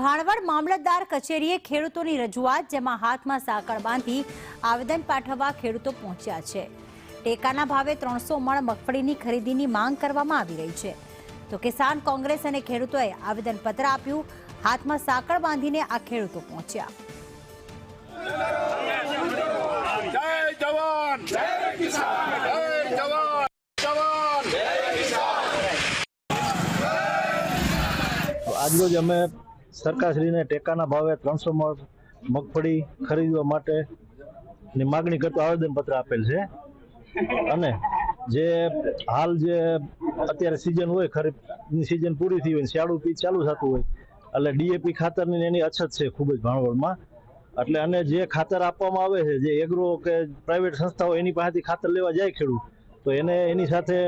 ભાણવડ મામલતદાર કચેરીએ ખેડૂતોની રજૂઆત, જેમાં હાથમાં સાંકળ બાંધી આવેદન પાઠવવા ખેડૂતો પહોંચ્યા છે। ટેકાના ભાવે 300 મણ મગફળીની ખરીદીની માંગ કરવામાં આવી રહી છે, તો કિસાન કોંગ્રેસ અને ખેડૂતોએ આવેદનપત્ર આપ્યું। હાથમાં સાંકળ બાંધીને આ ખેડૂતો પહોંચ્યા। જય જવાન, જય કિસાન, જય જવાન, જવાન, જય કિસાન। આજરોજ અમે સરકારશ્રીને ટેકાના ભાવે 300 મણ મગફળી ખરીદવા માટેની માગણી કરતું આવેદનપત્ર આપેલ છે। અને જે હાલ જે અત્યારે સિઝન હોય, ખરીફની સિઝન પૂરી થઈ હોય, શિયાળુ પીક ચાલુ થતું હોય, એટલે ડીએપી ખાતરની એની અછત છે ખૂબ જ ભાણવડમાં। એટલે અને જે ખાતર આપવામાં આવે છે, જે એગ્રો કે પ્રાઇવેટ સંસ્થાઓ એની પાસેથી ખાતર લેવા જાય ખેડૂત, તો એને એની સાથે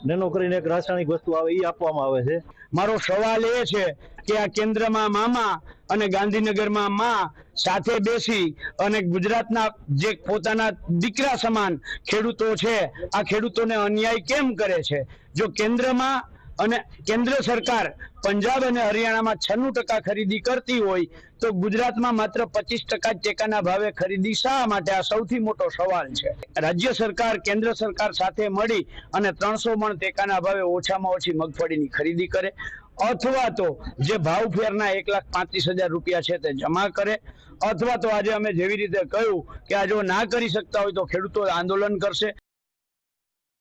નેનો કરીને એક રાસાયણિક વસ્તુ આવે એ આપવામાં આવે છે। મારો સવાલ એ છે કે આ કેન્દ્રમાં મામા અને ગાંધીનગરમાં માં સાથે બેસી અને ગુજરાતના જે પોતાના દીકરા સમાન ખેડૂતો છે, આ ખેડૂતોને અન્યાય કેમ કરે છે? જો કેન્દ્રમાં અને કેન્દ્ર સરકાર પંજાબ અને હરિયાણામાં 96% ખરીદી કરતી હોય, તો ગુજરાતમાં માત્ર 25% ટેકાના ભાવે ખરીદી શા માટે? આ સૌથી મોટો સવાલ છે। રાજ્ય સરકાર કેન્દ્ર સરકાર સાથે મળી અને 300 મણ ટેકાના ભાવે ઓછામાં ઓછી મગફળીની ખરીદી કરે, અથવા તો જે ભાવ ફેરના 1,35,000 રૂપિયા છે તે જમા કરે, અથવા તો આજે અમે જેવી રીતે કહ્યું કે આ જો ના કરી શકતા હોય તો ખેડૂતો આંદોલન કરશે।